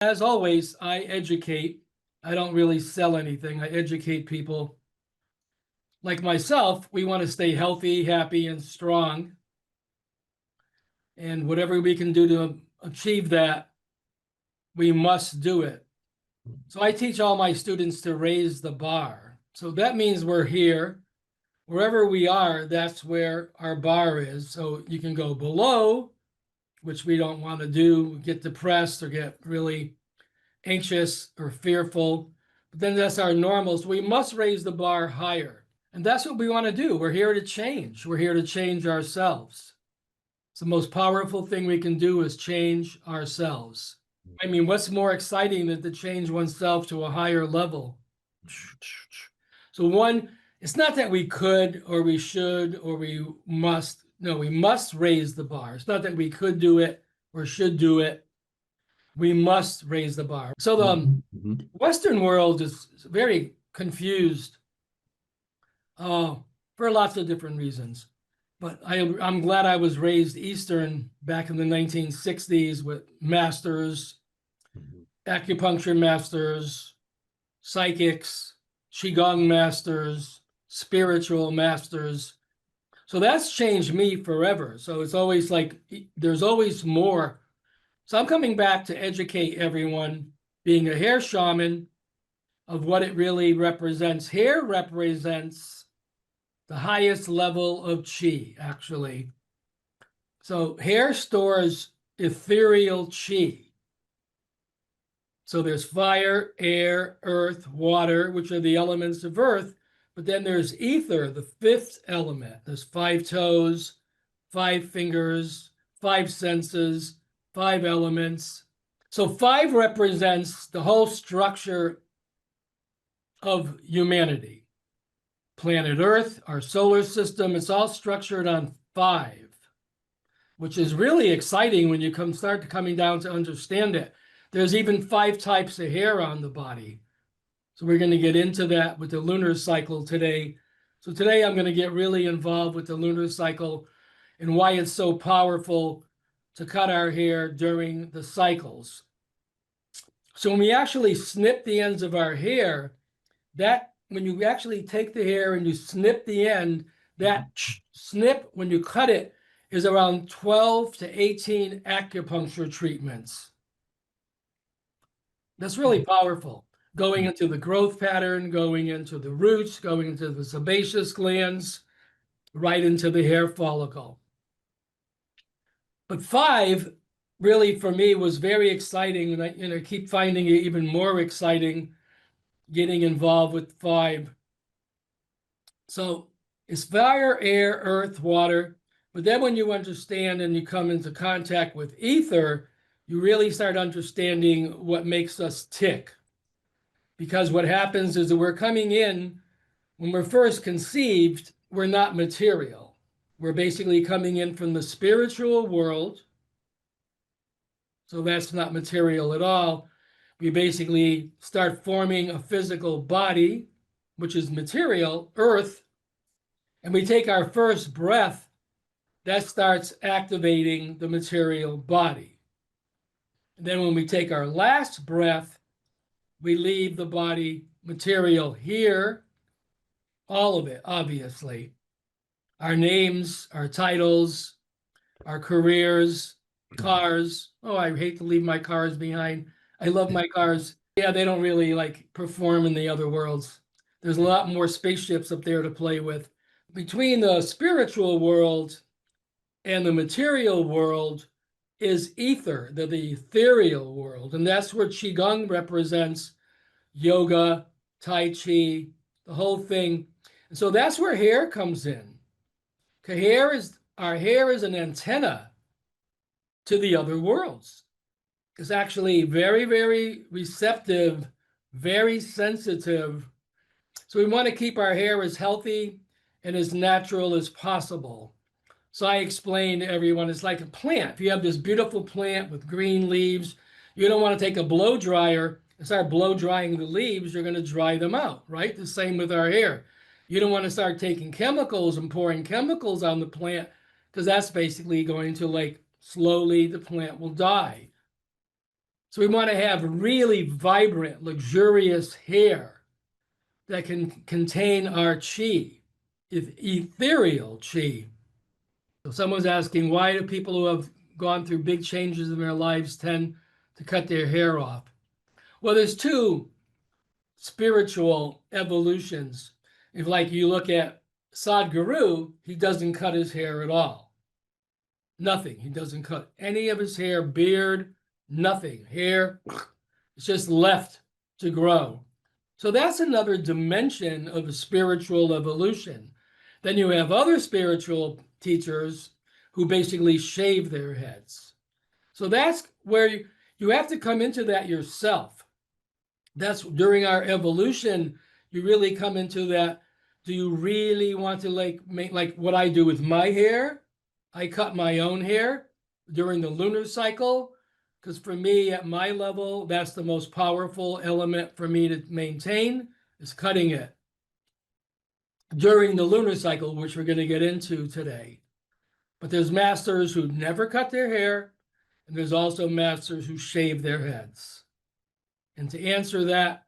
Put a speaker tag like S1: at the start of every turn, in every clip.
S1: As always, I educate. I don't really sell anything. I educate people. Like myself, we want to stay healthy, happy, and strong. And whatever we can do to achieve that, we must do it. So I teach all my students to raise the bar. So that means we're here. Wherever we are, that's where our bar is. So you can go below, which we don't want to do, get depressed or get really anxious or fearful. But then that's our normal. So we must raise the bar higher. And that's what we want to do. We're here to change. We're here to change ourselves. It's the most powerful thing we can do is change ourselves. I mean, what's more exciting than to change oneself to a higher level? So one, it's not that we could or we should or we must. No, we must raise the bar. It's not that we could do it or should do it. We must raise the bar. So the Western world is very confused for lots of different reasons. But I'm glad I was raised Eastern back in the 1960s with masters, acupuncture masters, psychics, Qigong masters, spiritual masters. So that's changed me forever. So it's always like there's always more. So I'm coming back to educate everyone, being a hair shaman, of what it really represents. Hair represents the highest level of chi, actually. So hair stores ethereal chi. So there's fire, air, earth, water, which are the elements of earth. But then there's ether, the fifth element. There's 5 toes, 5 fingers, 5 senses, 5 elements. So 5 represents the whole structure of humanity. Planet Earth, our solar system, it's all structured on 5, which is really exciting when you start coming down to understand it. There's even 5 types of hair on the body. So we're going to get into that with the lunar cycle today. So today I'm going to get really involved with the lunar cycle and why it's so powerful to cut our hair during the cycles. So when we actually snip the ends of our hair, that when you actually take the hair and you snip the end, that snip, when you cut it, is around 12 to 18 acupuncture treatments. That's really powerful. Going into the growth pattern, going into the roots, going into the sebaceous glands, right into the hair follicle. But 5 really for me was very exciting, and I keep finding it even more exciting getting involved with 5. So it's fire, air, earth, water. But then when you understand and you come into contact with ether, you really start understanding what makes us tick. Because what happens is that we're coming in, when we're first conceived, we're not material. We're basically coming in from the spiritual world. So that's not material at all. We basically start forming a physical body, which is material, earth, and we take our first breath, that starts activating the material body. And then when we take our last breath, we leave the body material here, all of it, obviously. Our names, our titles, our careers, cars. Oh, I hate to leave my cars behind. I love my cars. Yeah, they don't really perform in the other worlds. There's a lot more spaceships up there to play with. Between the spiritual world and the material world is ether, the ethereal world. And that's where Qigong represents yoga, Tai Chi, the whole thing. And so that's where hair comes in. Our hair is an antenna to the other worlds. It's actually very, very receptive, very sensitive. So we want to keep our hair as healthy and as natural as possible. So I explain to everyone, it's like a plant. If you have this beautiful plant with green leaves, you don't want to take a blow dryer and start blow drying the leaves. You're going to dry them out, right? The same with our hair. You don't want to start taking chemicals and pouring chemicals on the plant, because that's basically going to slowly the plant will die. So we want to have really vibrant, luxurious hair that can contain our chi, ethereal chi. So someone's asking, why do people who have gone through big changes in their lives tend to cut their hair off? Well, there's two spiritual evolutions. If like you look at Sadhguru, he doesn't cut his hair at all. Nothing. He doesn't cut any of his hair, beard, nothing. Hair, it's just left to grow. So that's another dimension of a spiritual evolution. Then you have other spiritual teachers who basically shave their heads. So that's where you have to come into that yourself. That's during our evolution, you really come into that. Do you really want to make like what I do with my hair? I cut my own hair during the lunar cycle, because for me, at my level, that's the most powerful element for me to maintain, is cutting it during the lunar cycle, which we're going to get into today. But there's masters who never cut their hair, and there's also masters who shave their heads. And to answer that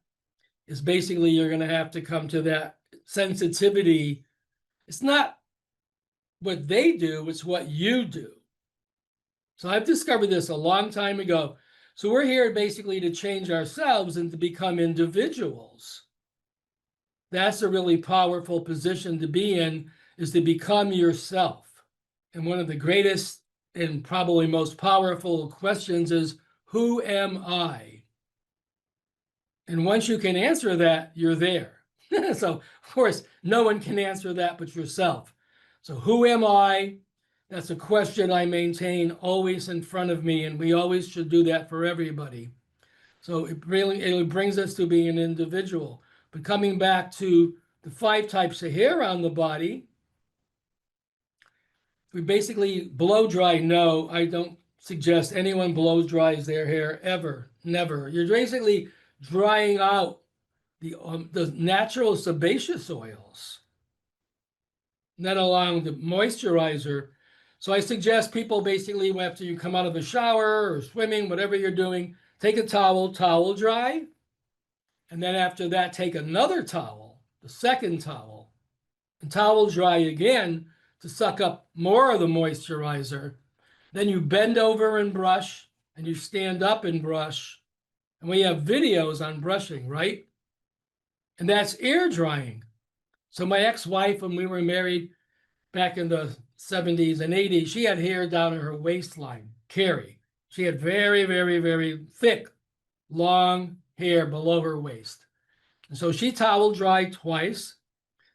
S1: is basically you're going to have to come to that sensitivity. It's not what they do, it's what you do. So I've discovered this a long time ago. So we're here basically to change ourselves and to become individuals. That's a really powerful position to be in, is to become yourself. And one of the greatest and probably most powerful questions is, who am I? And once you can answer that, you're there. So, of course, no one can answer that but yourself. So who am I? That's a question I maintain always in front of me, and we always should do that for everybody. So it brings us to being an individual. But coming back to the 5 types of hair on the body, we basically blow dry. No, I don't suggest anyone blow dries their hair ever, never. You're basically drying out the natural sebaceous oils, not allowing the moisturizer. So I suggest people basically, after you come out of the shower or swimming, whatever you're doing, take a towel dry. And then after that, take another towel, the second towel, and towel dry again to suck up more of the moisturizer. Then you bend over and brush, and you stand up and brush. And we have videos on brushing, right? And that's air drying. So my ex-wife, when we were married back in the 70s and 80s, she had hair down in her waistline, Carrie. She had very, very, very thick, long hair below her waist. And so she towel dried twice.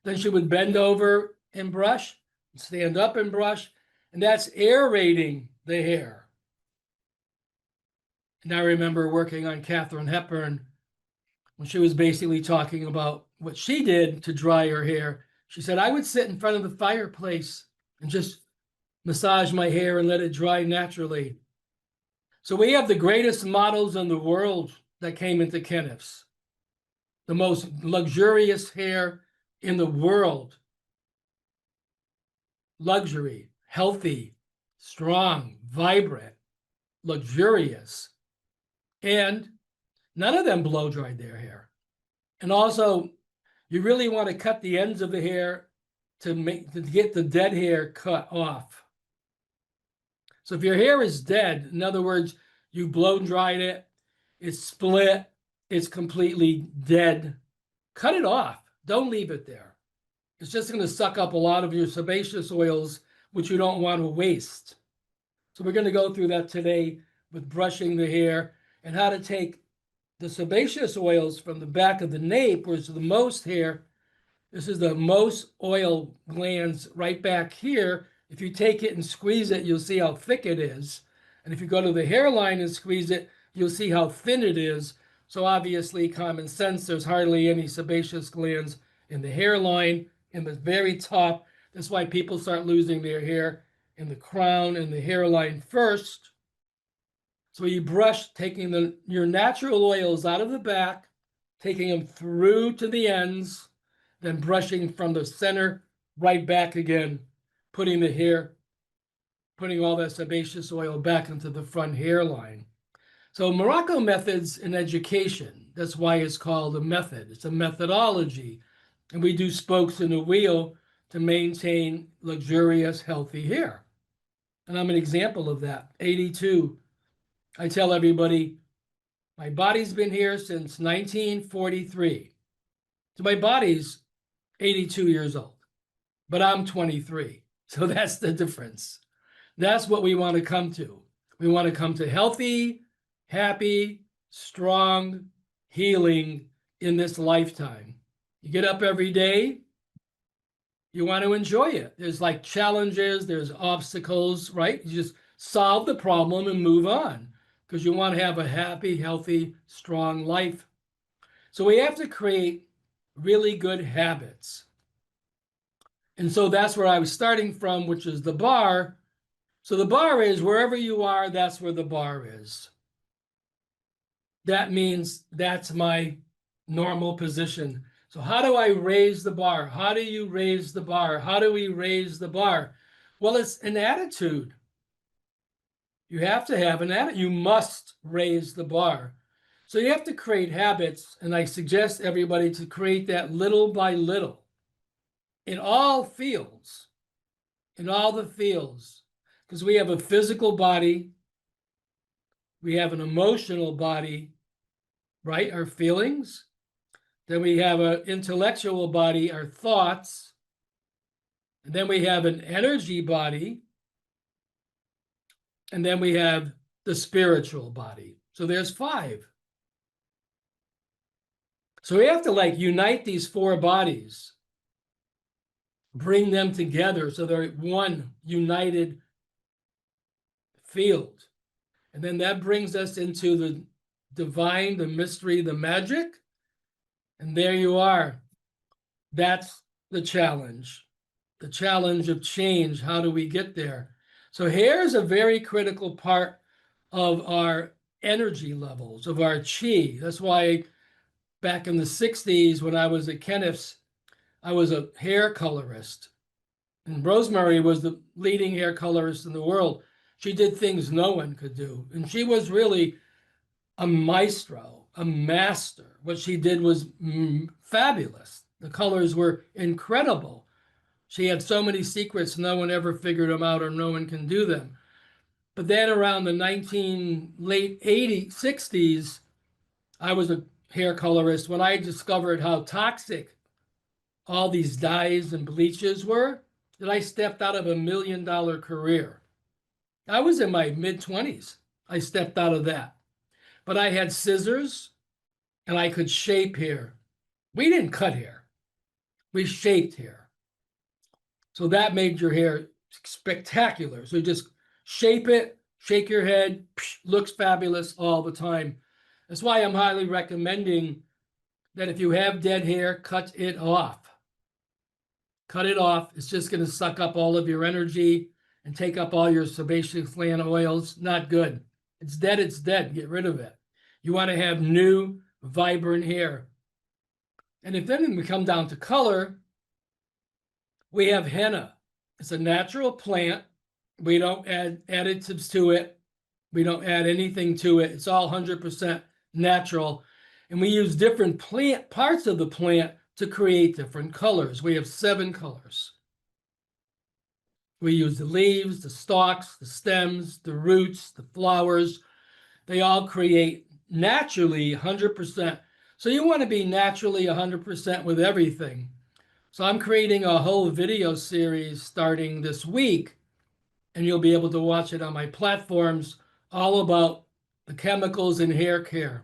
S1: Then she would bend over and brush, stand up and brush, and that's aerating the hair. And I remember working on Katharine Hepburn when she was basically talking about what she did to dry her hair. She said, I would sit in front of the fireplace and just massage my hair and let it dry naturally. So we have the greatest models in the world that came into Kenneth's. The most luxurious hair in the world. Luxury, healthy, strong, vibrant, luxurious. And none of them blow dried their hair. And also, you really want to cut the ends of the hair to get the dead hair cut off. So if your hair is dead, in other words, you blow dried it, it's split, it's completely dead, cut it off. Don't leave it there. It's just going to suck up a lot of your sebaceous oils, which you don't want to waste. So we're going to go through that today with brushing the hair and how to take the sebaceous oils from the back of the nape, where it's the most hair. This is the most oil glands right back here. If you take it and squeeze it, you'll see how thick it is. And if you go to the hairline and squeeze it, you'll see how thin it is. So obviously, common sense, there's hardly any sebaceous glands in the hairline, in the very top. That's why people start losing their hair in the crown and the hairline first. So you brush, taking your natural oils out of the back, taking them through to the ends, then brushing from the center right back again, putting all that sebaceous oil back into the front hairline. So Morocco methods in education, that's why it's called a method. It's a methodology. And we do spokes in the wheel to maintain luxurious, healthy hair. And I'm an example of that. 82. I tell everybody, my body's been here since 1943. So my body's 82 years old, but I'm 23. So that's the difference. That's what we want to come to. We want to come to healthy, happy, strong, healing in this lifetime. You get up every day, you want to enjoy it. There's like challenges, there's obstacles, right? You just solve the problem and move on because you want to have a happy, healthy, strong life. So we have to create really good habits. And so that's where I was starting from, which is the bar. So the bar is wherever you are, that's where the bar is. That means that's my normal position. So how do I raise the bar? How do you raise the bar? How do we raise the bar? Well, it's an attitude. You have to have an attitude. You must raise the bar. So you have to create habits, and I suggest everybody to create that little by little in all fields, in all the fields, because we have a physical body, we have an emotional body, right? Our feelings. Then we have an intellectual body, our thoughts. And then we have an energy body. And then we have the spiritual body. So there's 5. So we have to like unite these 4 bodies, bring them together so they're one united field. And then that brings us into the divine, the mystery, the magic. And there you are. That's the challenge of change. How do we get there? So hair is a very critical part of our energy levels, of our chi. That's why back in the 60s, when I was at Kenneth's, I was a hair colorist. And Rosemary was the leading hair colorist in the world. She did things no one could do. And she was really a maestro, a master. What she did was fabulous. The colors were incredible. She had so many secrets, no one ever figured them out or no one can do them. But then around the late 80s, 60s, I was a hair colorist when I discovered how toxic all these dyes and bleaches were, that I stepped out of $1 million career. I was in my mid-20s. I stepped out of that. But I had scissors and I could shape hair. We didn't cut hair. We shaped hair. So that made your hair spectacular. So just shape it, shake your head, looks fabulous all the time. That's why I'm highly recommending that if you have dead hair, cut it off. Cut it off. It's just going to suck up all of your energy and take up all your sebaceous gland oils. Not good. It's dead. It's dead. Get rid of it. You want to have new, vibrant hair. And if then we come down to color, we have henna. It's a natural plant. We don't add additives to it. We don't add anything to it. It's all 100% natural. And we use different plant parts of the plant to create different colors. We have 7 colors. We use the leaves, the stalks, the stems, the roots, the flowers. They all create naturally 100%. So you want to be naturally 100% with everything. So I'm creating a whole video series starting this week, and you'll be able to watch it on my platforms, all about the chemicals in hair care,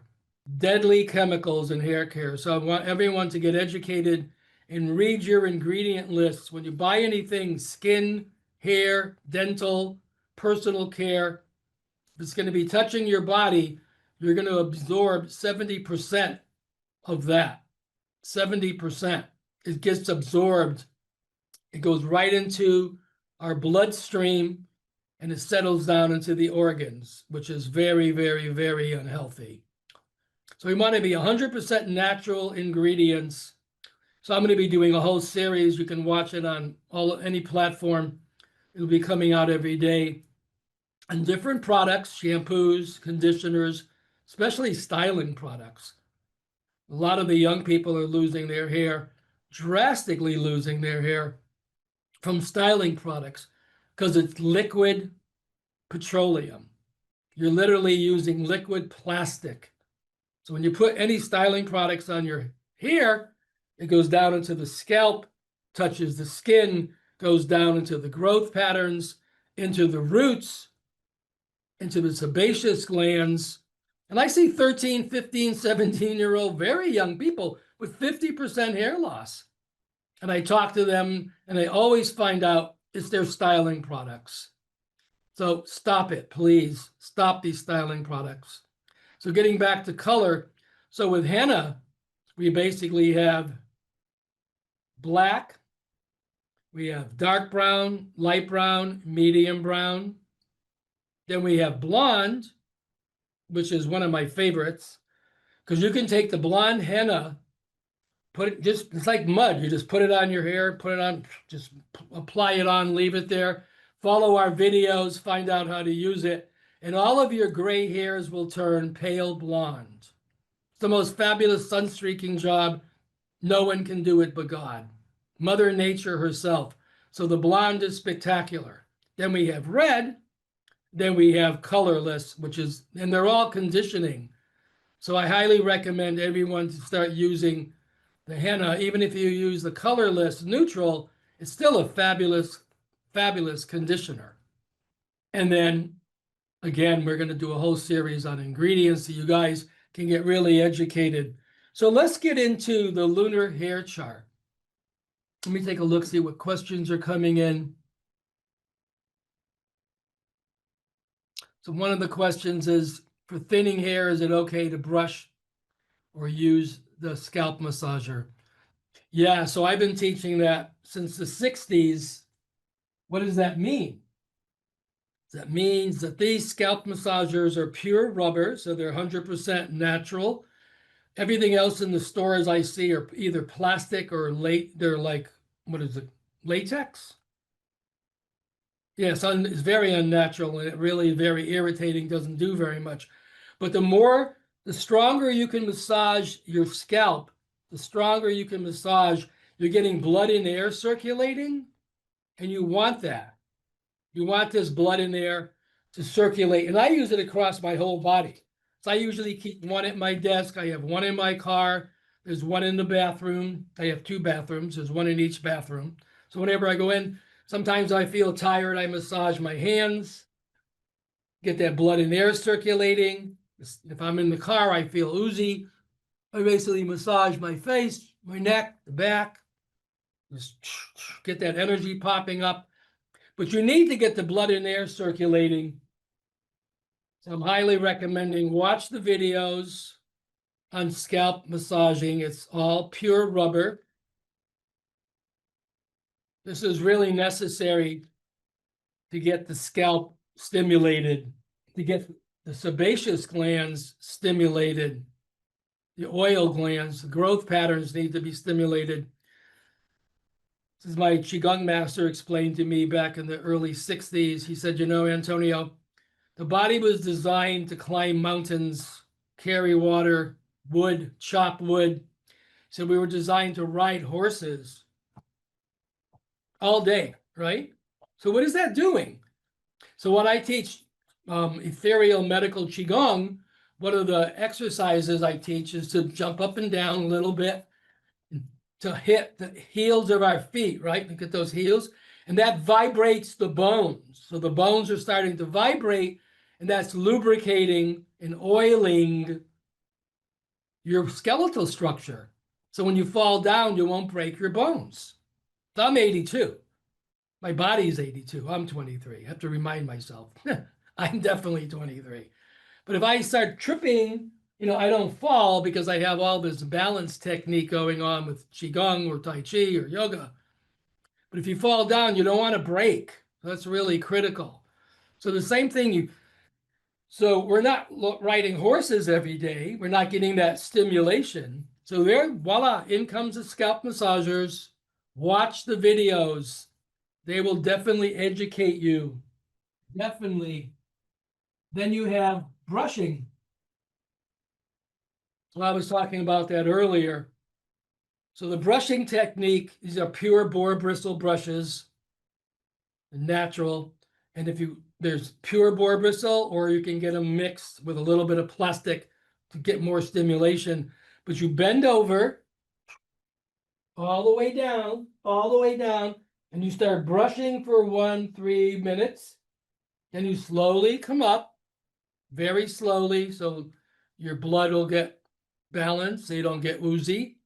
S1: deadly chemicals in hair care. So I want everyone to get educated and read your ingredient lists. When you buy anything, skin, hair, dental, personal care, if it's going to be touching your body, you're going to absorb 70% of that. 70%. It gets absorbed. It goes right into our bloodstream and it settles down into the organs, which is very, very, very unhealthy. So we want to be 100% natural ingredients. So I'm going to be doing a whole series. You can watch it on any platform. It'll be coming out every day. And different products, shampoos, conditioners, especially styling products. A lot of the young people are losing their hair, drastically losing their hair from styling products because it's liquid petroleum. You're literally using liquid plastic. So when you put any styling products on your hair, it goes down into the scalp, touches the skin, goes down into the growth patterns, into the roots, into the sebaceous glands. And I see 13, 15, 17-year-old, very young people with 50% hair loss. And I talk to them and I always find out it's their styling products. So stop it, please. Stop these styling products. So getting back to color. So with henna, we basically have black, we have dark brown, light brown, medium brown. Then we have blonde, which is one of my favorites, because you can take the blonde henna, put it just, it's like mud. You just put it on your hair, put it on, just apply it on, leave it there. Follow our videos, find out how to use it. And all of your gray hairs will turn pale blonde. It's the most fabulous sun-streaking job. No one can do it but God. Mother Nature herself. So the blonde is spectacular. Then we have red. Then we have colorless, which is, and they're all conditioning. So I highly recommend everyone to start using the henna. Even if you use the colorless neutral, it's still a fabulous, fabulous conditioner. And then again, we're going to do a whole series on ingredients so you guys can get really educated. So let's get into the lunar hair chart. Let me take a look, see what questions are coming in. So one of the questions is, for thinning hair, is it okay to brush or use the scalp massager? Yeah, so I've been teaching that since the 60s. What does that mean? That means that these scalp massagers are pure rubber, so they're 100% natural. Everything else in the stores I see are either plastic or they're like, what is it, latex? Yes, it's very unnatural and it really very irritating, doesn't do very much. But the stronger you can massage your scalp, the stronger you can massage, you're getting blood and air circulating, and you want that. You want this blood and air to circulate. And I use it across my whole body. So I usually keep one at my desk. I have one in my car. There's one in the bathroom. I have 2 bathrooms. There's one in each bathroom. So whenever I go in, sometimes I feel tired. I massage my hands, get that blood and air circulating. If I'm in the car, I feel oozy. I basically massage my face, my neck, the back. Just get that energy popping up. But you need to get the blood and air circulating. So I'm highly recommending watch the videos on scalp massaging. It's all pure rubber. This is really necessary to get the scalp stimulated, to get the sebaceous glands stimulated, the oil glands, the growth patterns need to be stimulated. This is my Qigong master explained to me back in the early 60s. He said, you know, Antonio, the body was designed to climb mountains, carry water, wood, chop wood. So we were designed to ride horses all day, right? So what is that doing? So when I teach ethereal medical Qigong, one of the exercises I teach is to jump up and down a little bit to hit the heels of our feet, right? Look at those heels. And that vibrates the bones. So the bones are starting to vibrate, and that's lubricating and oiling your skeletal structure. So when you fall down, you won't break your bones. So I'm 82. My body's 82. I'm 23. I have to remind myself. I'm definitely 23. But if I start tripping, you know, I don't fall because I have all this balance technique going on with Qigong or Tai Chi or yoga. But if you fall down, you don't want to break. That's really critical. So the same thing, so we're not riding horses every day. We're not getting that stimulation. So there, voila, in comes the scalp massagers. Watch the videos. They will definitely educate you. Definitely. Then you have brushing. Well, I was talking about that earlier. So the brushing technique, these are pure boar bristle brushes, natural. And if you, there's pure boar bristle, or you can get them mixed with a little bit of plastic to get more stimulation. But you bend over all the way down, and you start brushing for 3 minutes. Then you slowly come up, very slowly, so your blood will get balanced, so you don't get woozy.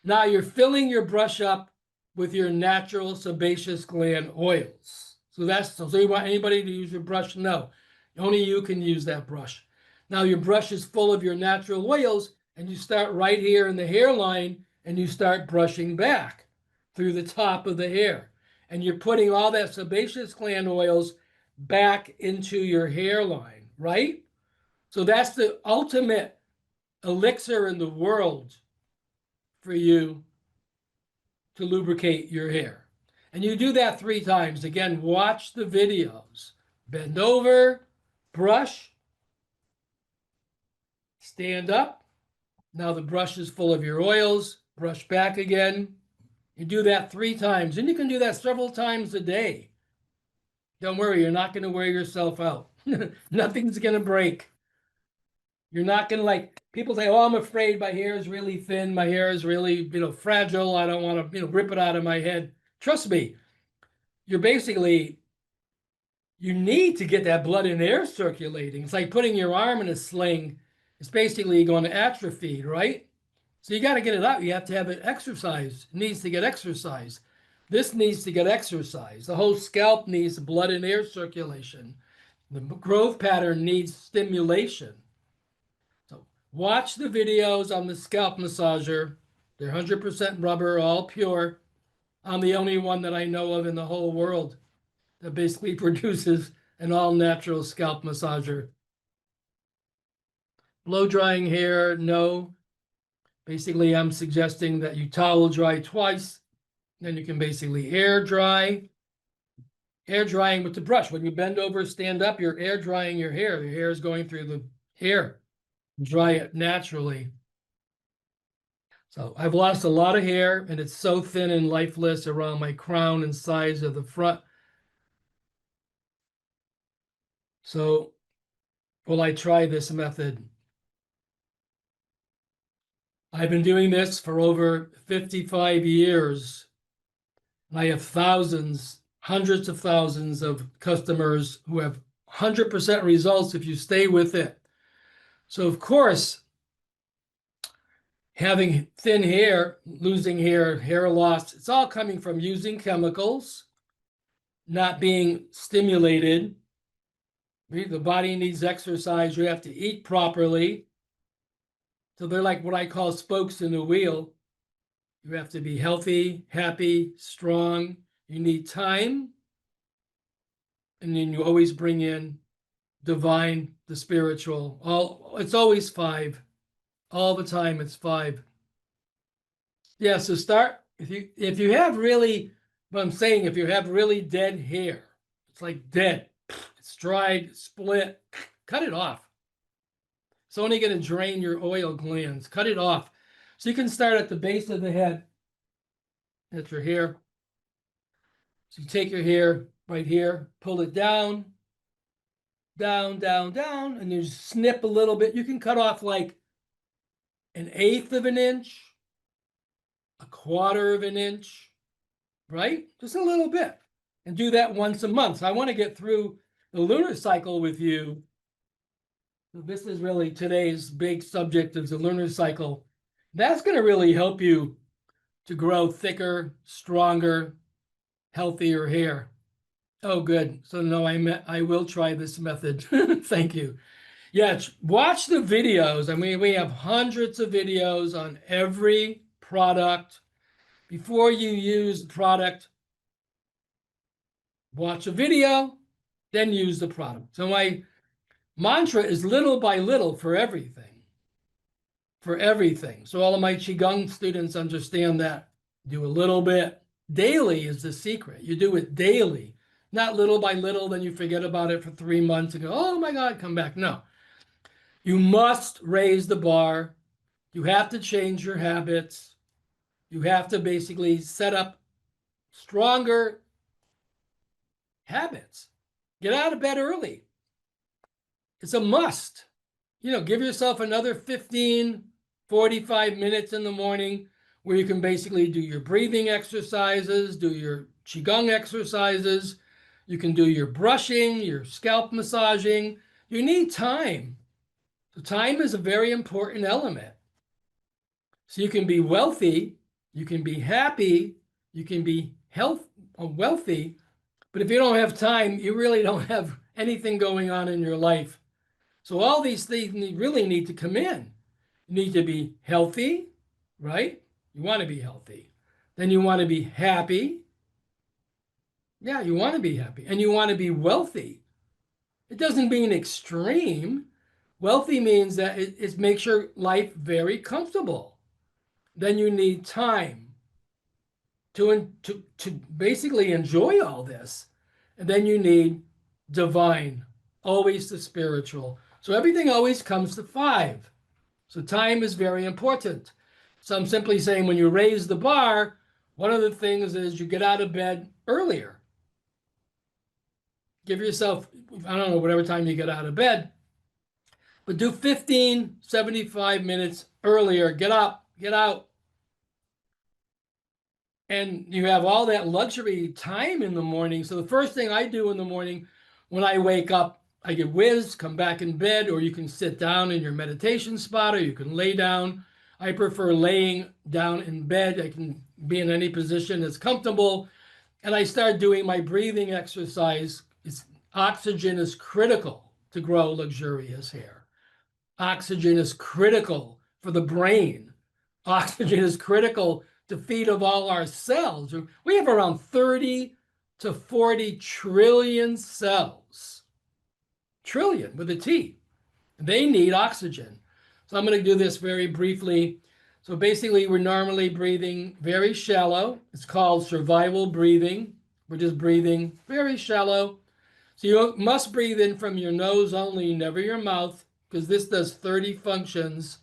S1: Now you're filling your brush up with your natural sebaceous gland oils. So that's so you want anybody to use your brush? No, only you can use that brush. Now your brush is full of your natural oils, and you start right here in the hairline, and you start brushing back through the top of the hair. And you're putting all that sebaceous gland oils back into your hairline, right? So that's the ultimate elixir in the world for you to lubricate your hair. And you do that 3 times. Again, watch the videos. Bend over, brush, stand up. Now the brush is full of your oils. Brush back again. You do that 3 times. And you can do that several times a day. Don't worry, you're not going to wear yourself out. Nothing's going to break. You're not going to like, people say, oh, I'm afraid my hair is really thin. My hair is really, fragile. I don't want to, rip it out of my head. Trust me, you're basically, you need to get that blood and air circulating. It's like putting your arm in a sling. It's basically going to atrophy, right? So you got to get it out. You have to have it exercise. It needs to get exercise. This needs to get exercise. The whole scalp needs blood and air circulation. The growth pattern needs stimulation. So watch the videos on the scalp massager. They're 100% rubber, all pure. I'm the only one that I know of in the whole world that basically produces an all-natural scalp massager. Blow drying hair, no. Basically, I'm suggesting that you towel dry twice. Then you can basically air dry. Air drying with the brush. When you bend over, stand up, you're air drying your hair. Your hair is going through the hair. Dry it naturally. So I've lost a lot of hair, and it's so thin and lifeless around my crown and sides of the front. So will I try this method? I've been doing this for over 55 years. I have thousands, hundreds of thousands of customers who have 100% results if you stay with it. So of course, having thin hair, losing hair, hair loss, it's all coming from using chemicals, not being stimulated. The body needs exercise. You have to eat properly. So they're like what I call spokes in the wheel. You have to be healthy, happy, strong. You need time. And then you always bring in divine, the spiritual. It's always 5. All the time it's 5. Yeah, so start if you have really, what I'm saying, if you have really dead hair, it's like dead, it's dried, split, cut it off. It's only going to drain your oil glands. Cut it off. So you can start at the base of the head. That's your hair. So you take your hair right here, pull it down, down, down, down, and you snip a little bit. You can cut off like 1/8 of an inch, 1/4 of an inch, right? Just a little bit. And do that once a month. So I want to get through the lunar cycle with you. So this is really today's big subject is the lunar cycle. That's going to really help you to grow thicker, stronger, healthier hair. Oh, good. So no, I will try this method. Thank you. Yeah, watch the videos. I mean, we have hundreds of videos on every product. Before you use the product, watch a video, then use the product. So my mantra is little by little for everything. For everything. So all of my Qigong students understand that. Do a little bit. Daily is the secret. You do it daily, not little by little, then you forget about it for 3 months and go, oh my God, come back. No. You must raise the bar. You have to change your habits. You have to basically set up stronger habits. Get out of bed early. It's a must. Give yourself another 15, 45 minutes in the morning where you can basically do your breathing exercises, do your Qigong exercises. You can do your brushing, your scalp massaging. You need time. So time is a very important element. So you can be wealthy, you can be happy, you can be wealthy, but if you don't have time, you really don't have anything going on in your life. So all these things really need to come in. You need to be healthy, right? You want to be healthy. Then you want to be happy. Yeah, you want to be happy. And you want to be wealthy. It doesn't mean extreme. Wealthy means that it makes your life very comfortable. Then you need time to basically enjoy all this. And then you need divine, always the spiritual. So everything always comes to 5. So time is very important. So I'm simply saying when you raise the bar, one of the things is you get out of bed earlier. Give yourself, I don't know, whatever time you get out of bed, but do 15, 75 minutes earlier. Get up, get out. And you have all that luxury time in the morning. So the first thing I do in the morning when I wake up, I get whizzed, come back in bed, or you can sit down in your meditation spot, or you can lay down. I prefer laying down in bed. I can be in any position that's comfortable. And I start doing my breathing exercise. Oxygen is critical to grow luxurious hair. Oxygen is critical for the brain. Oxygen is critical to feed of all our cells. We have around 30 to 40 trillion cells. Trillion with a T. They need oxygen. So I'm going to do this very briefly. So basically, we're normally breathing very shallow. It's called survival breathing. We're just breathing very shallow. So you must breathe in from your nose only, never your mouth, because this does 30 functions.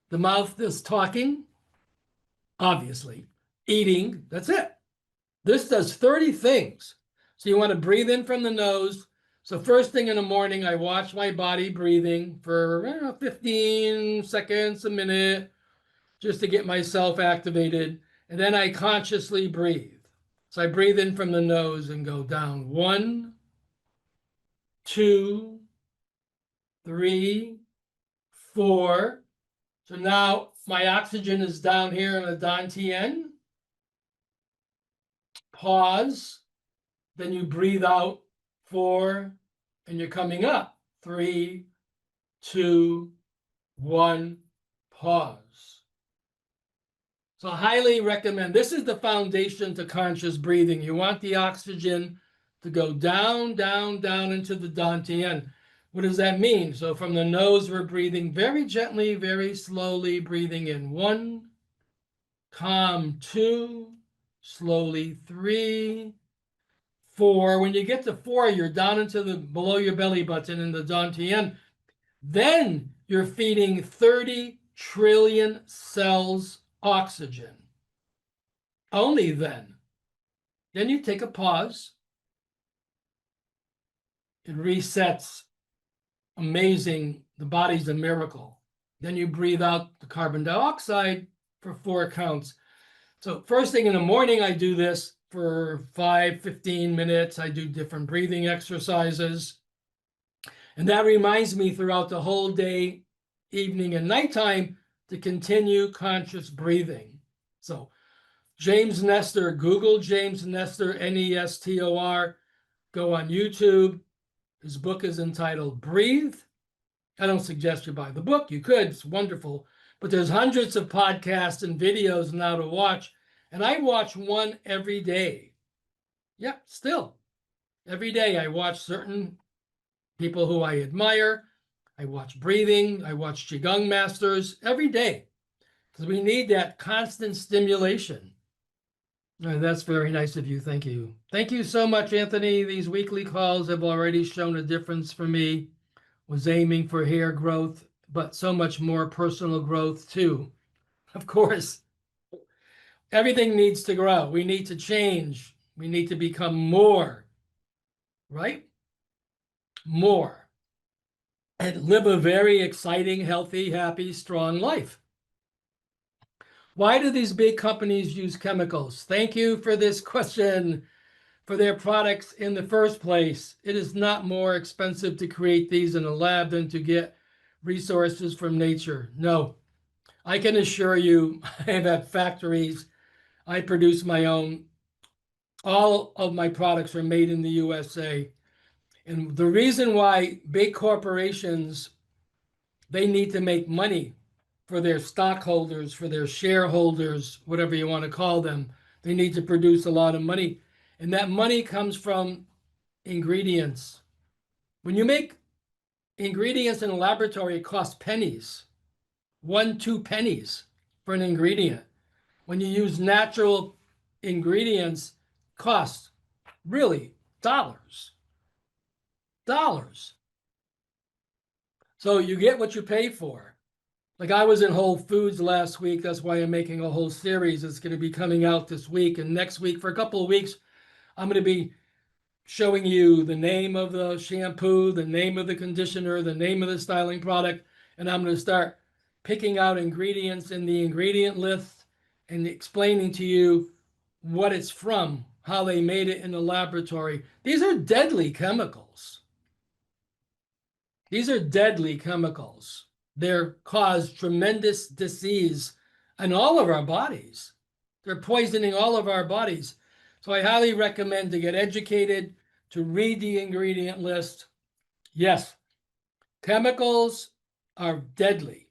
S1: The mouth is talking, obviously. Eating, that's it. This does 30 things. So you want to breathe in from the nose. So first thing in the morning, I watch my body breathing for 15 seconds, a minute, just to get myself activated. And then I consciously breathe. So I breathe in from the nose and go down 1, 2, 3, 4. So now my oxygen is down here in the dantian. Pause. Then you breathe out 4, and you're coming up 3, 2, 1. Pause. So I highly recommend. This is the foundation to conscious breathing. You want the oxygen to go down, down, down into the dantian. What does that mean? So from the nose, we're breathing very gently, very slowly, breathing in 1, calm 2, slowly 3, 4. When you get to 4, you're down into the below your belly button in the dantian. Then you're feeding 30 trillion cells oxygen. Only then. Then you take a pause. It resets. Amazing. The body's a miracle. Then you breathe out the carbon dioxide for 4 counts. So first thing in the morning, I do this for 15 minutes. I do different breathing exercises. And that reminds me throughout the whole day, evening and nighttime, to continue conscious breathing. So James Nestor, Google James Nestor, Nestor. Go on YouTube. His book is entitled Breathe. I don't suggest you buy the book. You could. It's wonderful. But there's hundreds of podcasts and videos now to watch. And I watch one every day. Yeah, still. Every day I watch certain people who I admire. I watch breathing. I watch Qigong masters every day. Because we need that constant stimulation. That's very nice of you. Thank you. Thank you so much, Anthony. These weekly calls have already shown a difference for me. Was aiming for hair growth but so much more personal growth too. Of course, everything needs to grow. We need to change. We need to become more, right? More. And live a very exciting, healthy, happy, strong life. Why do these big companies use chemicals? Thank you for this question. For their products in the first place, it is not more expensive to create these in a lab than to get resources from nature. No, I can assure you, I have had factories. I produce my own. All of my products are made in the USA. And the reason why big corporations, they need to make money for their stockholders, for their shareholders, whatever you want to call them. They need to produce a lot of money. And that money comes from ingredients. When you make ingredients in a laboratory, it costs pennies, 1, 2 pennies for an ingredient. When you use natural ingredients, costs really dollars. Dollars. So you get what you pay for. Like I was in Whole Foods last week. That's why I'm making a whole series. It's going to be coming out this week and next week. For a couple of weeks, I'm going to be showing you the name of the shampoo, the name of the conditioner, the name of the styling product. And I'm going to start picking out ingredients in the ingredient list and explaining to you what it's from, how they made it in the laboratory. These are deadly chemicals. These are deadly chemicals. They cause tremendous disease in all of our bodies. They're poisoning all of our bodies. So I highly recommend to get educated, to read the ingredient list. Yes, chemicals are deadly,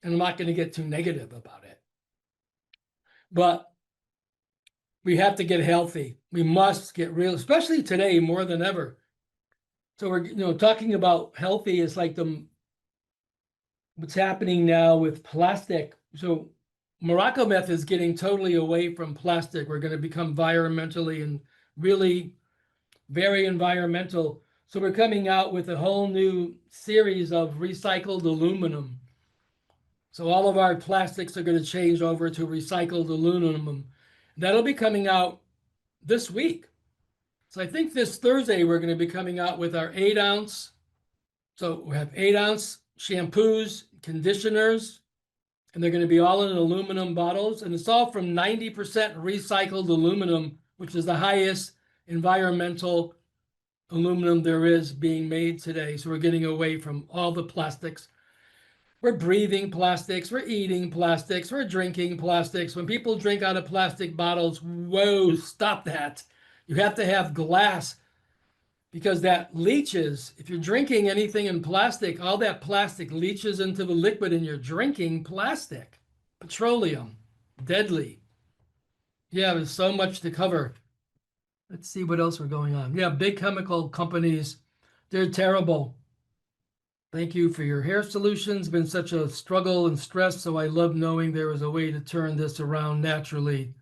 S1: and I'm not going to get too negative about it. But we have to get healthy. We must get real, especially today more than ever. So we're talking about healthy is like what's happening now with plastic. So Morocco meth is getting totally away from plastic. We're going to become environmentally and really very environmental. So we're coming out with a whole new series of recycled aluminum. So all of our plastics are going to change over to recycled aluminum. That'll be coming out this week. So I think this Thursday we're going to be coming out with our 8-ounce. So we have 8-ounce shampoos, conditioners, and they're going to be all in aluminum bottles. And it's all from 90% recycled aluminum, which is the highest environmental aluminum there is being made today. So we're getting away from all the plastics. We're breathing plastics, we're eating plastics, we're drinking plastics. When people drink out of plastic bottles, whoa, stop that. You have to have glass because that leaches. If you're drinking anything in plastic, all that plastic leaches into the liquid and you're drinking plastic. Petroleum, deadly. Yeah, there's so much to cover. Let's see what else we're going on. Yeah, big chemical companies, they're terrible. Thank you for your hair solutions. Been such a struggle and stress, so I love knowing there is a way to turn this around naturally.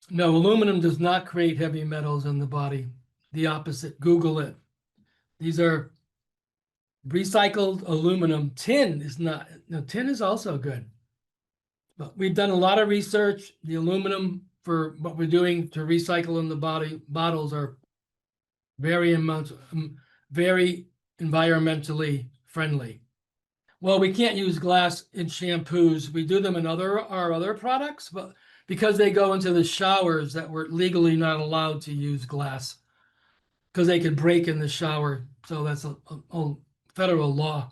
S1: No, aluminum does not create heavy metals in the body. The opposite. Google it. These are recycled aluminum. Tin is not. No, tin is also good. But we've done a lot of research. The aluminum for what we're doing to recycle in the body bottles are very environmentally friendly. Well, we can't use glass in shampoos. We do them in our other products, but because they go into the showers that we're legally not allowed to use glass because they could break in the shower. So that's a federal law.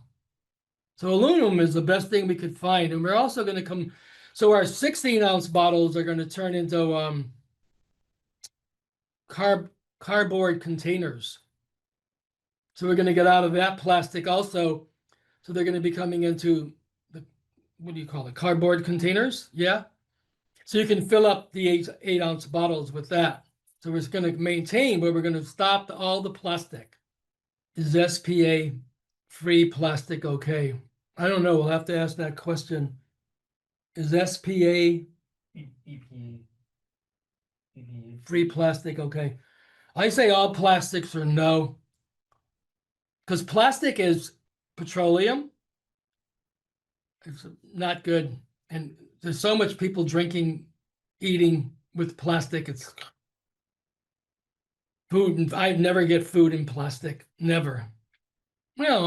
S1: So aluminum is the best thing we could find. And we're also going to come, so our 16-ounce bottles are going to turn into cardboard containers. So we're going to get out of that plastic also. So they're going to be coming into the, what do you call it? Cardboard containers. Yeah. So you can fill up the 8-ounce bottles with that. So we're going to maintain, but we're going to stop all the plastic. Is SPA free plastic okay? I don't know. We'll have to ask that question. Is SPA
S2: EPA.
S1: free plastic okay? I say all plastics are no. Because plastic is petroleum. It's not good. And there's so much people drinking, eating with plastic. It's food, and I never get food in plastic. Never. Well,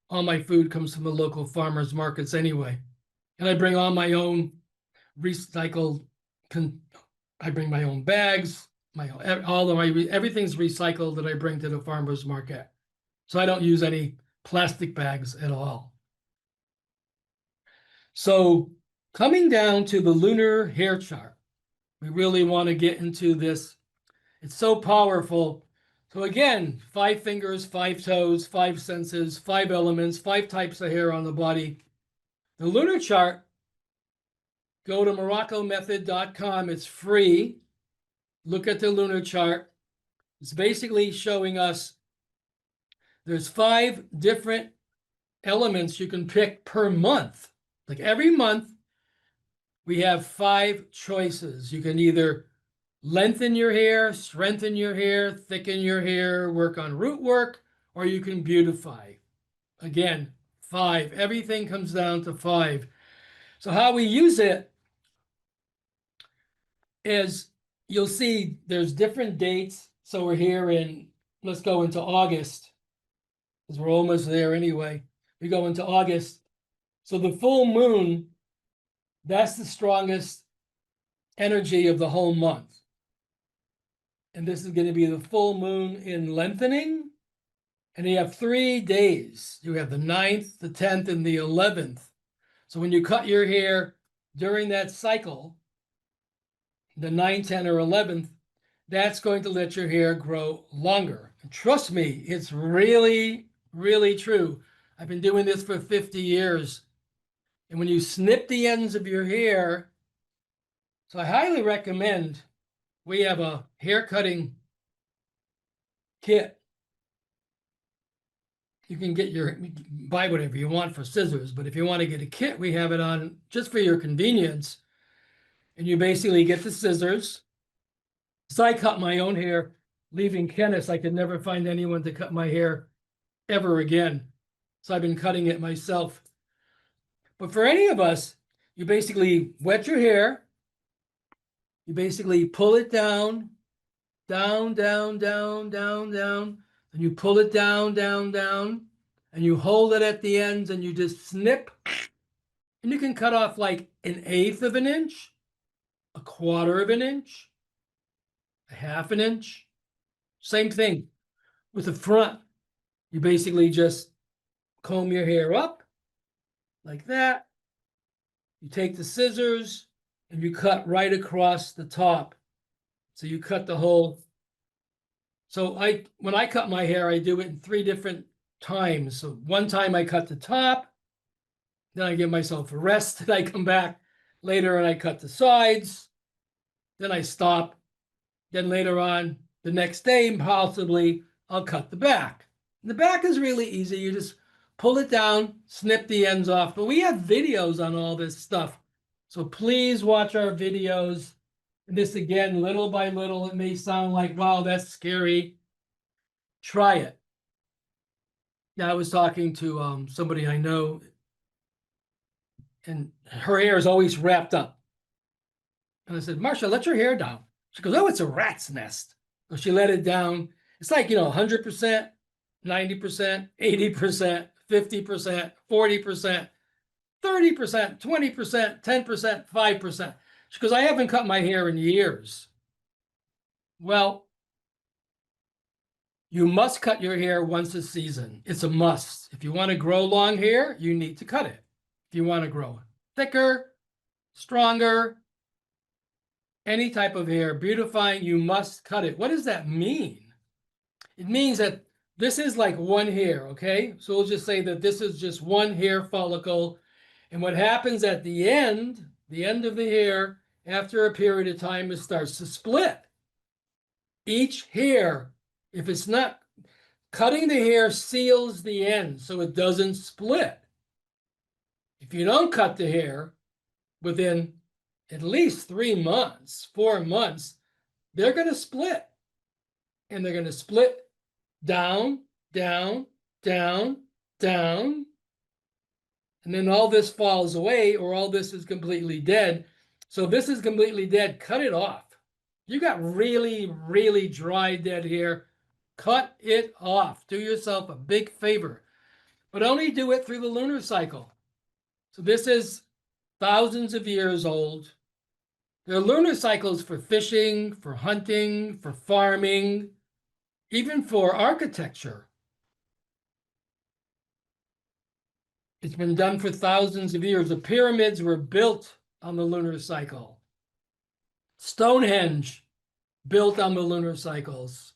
S1: all my food comes from the local farmers markets anyway. And I bring all my own recycled I bring my own bags, everything's recycled that I bring to the farmers market. So I don't use any plastic bags at all. So coming down to the lunar hair chart, we really want to get into this. It's so powerful. So again, 5 fingers, 5 toes, 5 senses, 5 elements, 5 types of hair on the body. The lunar chart, go to MorroccoMethod.com. It's free. Look at the lunar chart. It's basically showing us there's 5 different elements you can pick per month. Like every month, we have 5 choices. You can either lengthen your hair, strengthen your hair, thicken your hair, work on root work, or you can beautify. Again, 5. Everything comes down to 5. So how we use it is you'll see there's different dates. So we're here in, let's go into August, because we're almost there anyway. We go into August. So the full moon, that's the strongest energy of the whole month. And this is going to be the full moon in lengthening. And you have 3 days. You have the 9th, the 10th, and the 11th. So when you cut your hair during that cycle, the 9th, 10th, or 11th, that's going to let your hair grow longer. And trust me, it's really, really true. I've been doing this for 50 years. And when you snip the ends of your hair, so I highly recommend, we have a hair cutting kit. You can buy whatever you want for scissors, but if you want to get a kit, we have it on just for your convenience. And you basically get the scissors. So I cut my own hair, leaving Kenneth. I could never find anyone to cut my hair ever again. So I've been cutting it myself. But for any of us, you basically wet your hair. You basically pull it down, down, down, down, down, down. And you pull it down, down, down. And you hold it at the ends and you just snip. And you can cut off like 1/8 of an inch, 1/4 of an inch, 1/2 an inch. Same thing with the front. You basically just comb your hair up like that. You take the scissors and you cut right across the top. So you cut the whole. So when I cut my hair, I do it in 3 different times. So one time I cut the top, then I give myself a rest, and I come back later and I cut the sides, then I stop, then later on the next day, possibly I'll cut the back. And the back is really easy. You just pull it down, snip the ends off. But we have videos on all this stuff. So please watch our videos. And this again, little by little, it may sound like, wow, that's scary. Try it. Now, I was talking to somebody I know, and her hair is always wrapped up. And I said, Marsha, let your hair down. She goes, oh, it's a rat's nest. So she let it down. It's like, 100%, 90%, 80%, 50%, 40%, 30%, 20%, 10%, 5%. She goes, I haven't cut my hair in years. Well, you must cut your hair once a season. It's a must. If you want to grow long hair, you need to cut it. If you want to grow thicker, stronger, any type of hair, beautifying, you must cut it. What does that mean? It means that this is like one hair, okay? So we'll just say that this is just one hair follicle. And what happens at the end of the hair, after a period of time, it starts to split. Each hair, if it's not, cutting the hair seals the end so it doesn't split. If you don't cut the hair within at least 3 months, 4 months, they're going to split. And they're going to split down, down, down, down, and then all this falls away, or all this is completely dead. So if this is completely dead, cut it off. You got really, really dry dead hair, cut it off. Do yourself a big favor, but only do it through the lunar cycle. So this is thousands of years old. There are lunar cycles for fishing, for hunting, for farming, even for architecture. It's been done for thousands of years. The pyramids were built on the lunar cycle. Stonehenge, built on the lunar cycles.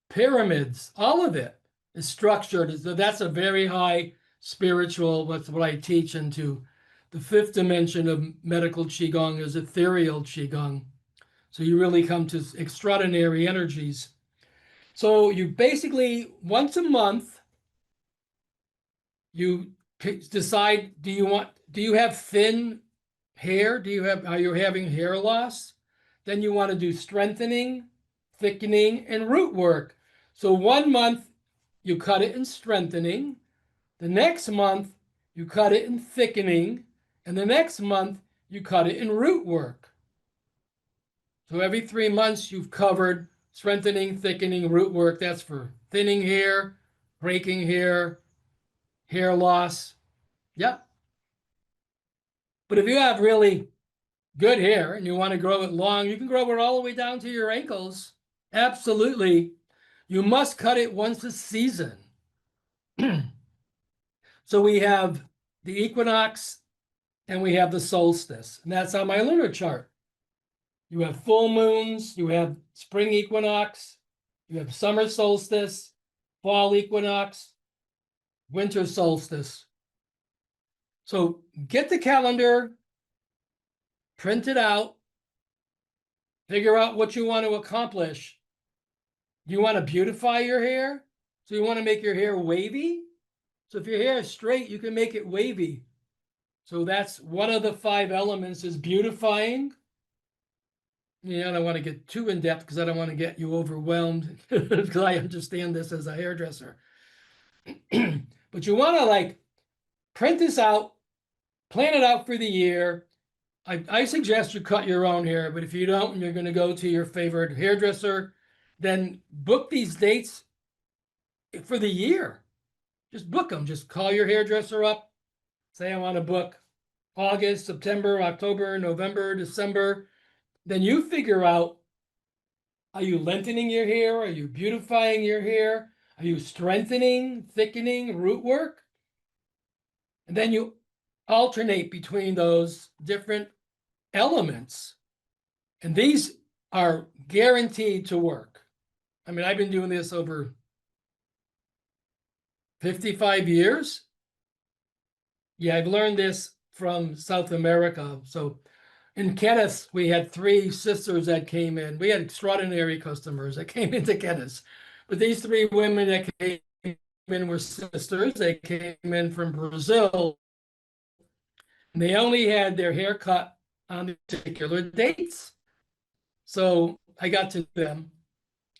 S1: Pyramids, all of it is structured. So that's a very high spiritual, that's what I teach into the fifth dimension of medical Qigong is ethereal Qigong. So you really come to extraordinary energies. So you basically, once a month, you decide, do you have thin hair? Are you having hair loss? Then you want to do strengthening, thickening, and root work. So 1 month, you cut it in strengthening. The next month, you cut it in thickening. And the next month, you cut it in root work. So every 3 months, you've covered strengthening, thickening, root work. That's for thinning hair, breaking hair, hair loss. Yep. But if you have really good hair and you want to grow it long, you can grow it all the way down to your ankles. Absolutely. You must cut it once a season. So we have the equinox and we have the solstice. And that's on my lunar chart. You have full moons, you have spring equinox, you have summer solstice, fall equinox, winter solstice. So get the calendar, print it out, figure out what you want to accomplish. Do you want to beautify your hair? So you want to make your hair wavy? So if your hair is straight, you can make it wavy. So that's one of the 5 elements is beautifying. Yeah, I don't want to get too in depth because I don't want to get you overwhelmed because I understand this as a hairdresser. But you want to like print this out, plan it out for the year. I suggest you cut your own hair, but if you don't and you're going to go to your favorite hairdresser, then book these dates for the year. Just book them. Just call your hairdresser up. Say, I want to book August, September, October, November, December. Then you figure out, are you lengthening your hair? Are you beautifying your hair? Are you strengthening, thickening, root work? And then you alternate between those different elements. And these are guaranteed to work. I mean, I've been doing this over 55 years. Yeah, I've learned this from South America. So in Kenneth, we had 3 sisters that came in. We had extraordinary customers that came into Kenneth. But these 3 women that came in were sisters. They came in from Brazil. And they only had their hair cut on particular dates. So I got to them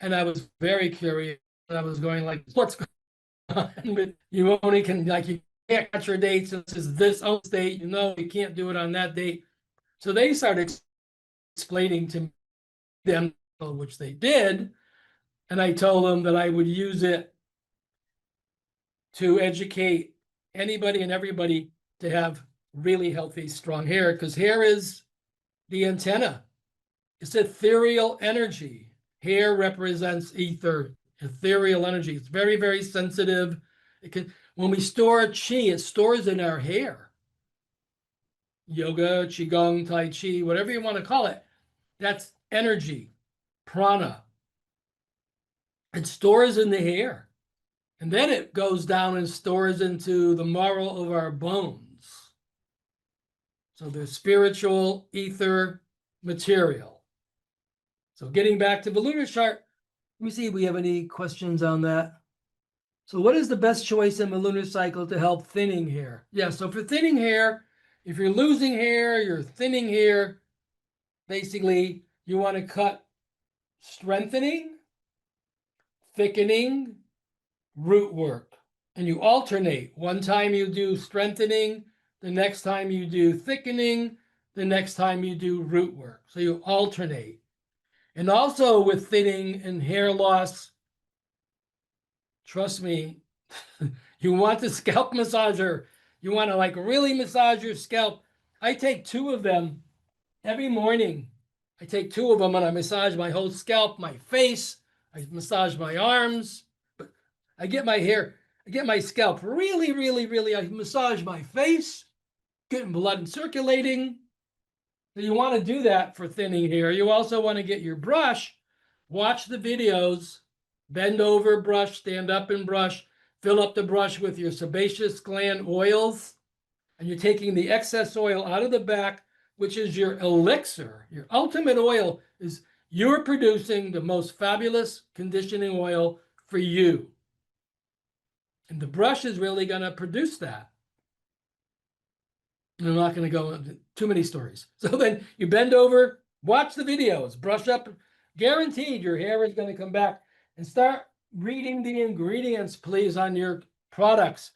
S1: and I was very curious. I was going like, what's going on? But you only can, like, you can't cut your dates. This is this date. You know, you can't do it on that date. So they started explaining to them, which they did. And I told them that I would use it to educate anybody and everybody to have really healthy, strong hair, because hair is the antenna. It's ethereal energy. Hair represents ether, ethereal energy. It's very, very sensitive. When we store chi, it stores in our hair. Yoga, Qigong, Tai Chi, whatever you want to call it, that's energy, prana. It stores in the hair. And then it goes down and stores into the marrow of our bones. So there's spiritual, ether, material. So getting back to the lunar chart, let me see if we have any questions on that. So what is the best choice in the lunar cycle to help thinning hair? Yeah, so for thinning hair, if you're losing hair, you're thinning hair, basically you want to cut strengthening, thickening, root work. and you alternate. One time you do strengthening, the next time you do thickening, the next time you do root work. So you alternate. And also with thinning and hair loss, trust me, you want the scalp massager. You want to like really massage your scalp. I take 2 of them every morning. I take 2 of them and I massage my whole scalp, my face. I massage my arms. But I get my scalp really, really, really. I massage my face, getting blood circulating. So you want to do that for thinning hair. You also want to get your brush, watch the videos, bend over, brush, stand up and brush, fill up the brush with your sebaceous gland oils, and you're taking the excess oil out of the back, which is your elixir. Your ultimate oil is you're producing the most fabulous conditioning oil for you. And the brush is really going to produce that. I'm not going to go into too many stories. So then you bend over, watch the videos, brush up. Guaranteed your hair is going to come back. And start reading the ingredients, please, on your products.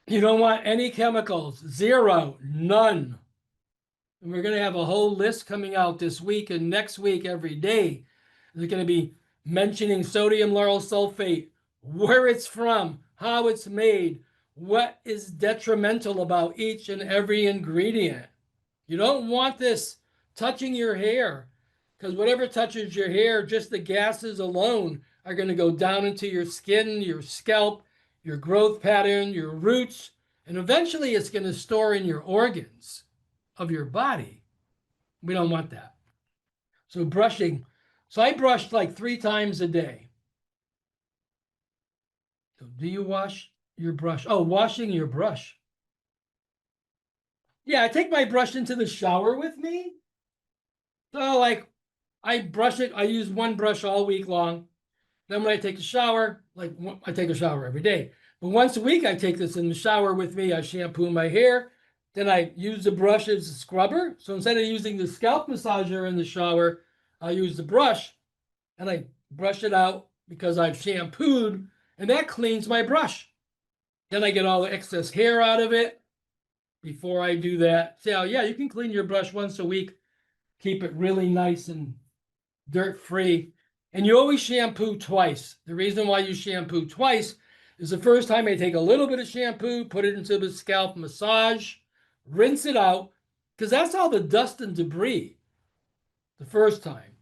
S1: You don't want any chemicals. 0, none. And we're going to have a whole list coming out this week and next week every day. They're going to be mentioning sodium lauryl sulfate, where it's from, how it's made, what is detrimental about each and every ingredient. You don't want this touching your hair, because whatever touches your hair, just the gases alone are going to go down into your skin, your scalp, your growth pattern, your roots, and eventually it's going to store in your organs of your body. We don't want that. So brushing. So I brushed like 3 times a day. So do you wash your brush? Oh, washing your brush. Yeah, I take my brush into the shower with me. So like I brush it. I use one brush all week long. Then when I take a shower, like I take a shower every day, but once a week I take this in the shower with me. I shampoo my hair. Then I use the brush as a scrubber. So instead of using the scalp massager in the shower, I use the brush and I brush it out because I've shampooed, and that cleans my brush. Then I get all the excess hair out of it before I do that. So yeah, you can clean your brush once a week. Keep it really nice and dirt-free. And you always shampoo twice. The reason why you shampoo twice is the first time I take a little bit of shampoo, put it into the scalp, massage, rinse it out, because that's all the dust and debris the first time.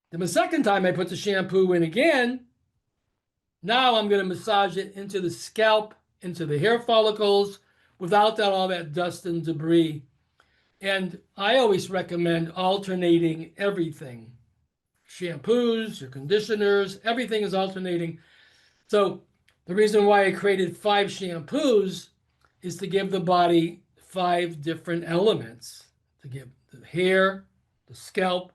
S1: Then the second time I put the shampoo in again, now I'm going to massage it into the scalp, into the hair follicles, without all that dust and debris. And I always recommend alternating everything. Shampoos, your conditioners, everything is alternating. So the reason why I created 5 shampoos is to give the body 5 different elements, to give the hair, the scalp.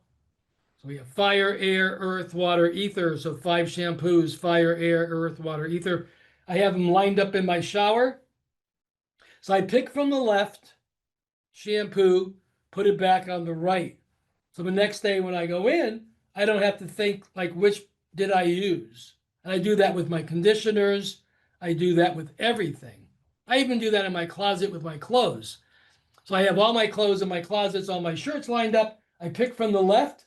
S1: So we have fire, air, earth, water, ether. So 5 shampoos: fire, air, earth, water, ether. I have them lined up in my shower. So I pick from the left, shampoo, put it back on the right. So the next day when I go in, I don't have to think like which did I use. And I do that with my conditioners. I do that with everything. I even do that in my closet with my clothes. So I have all my clothes in my closets, all my shirts lined up. I pick from the left,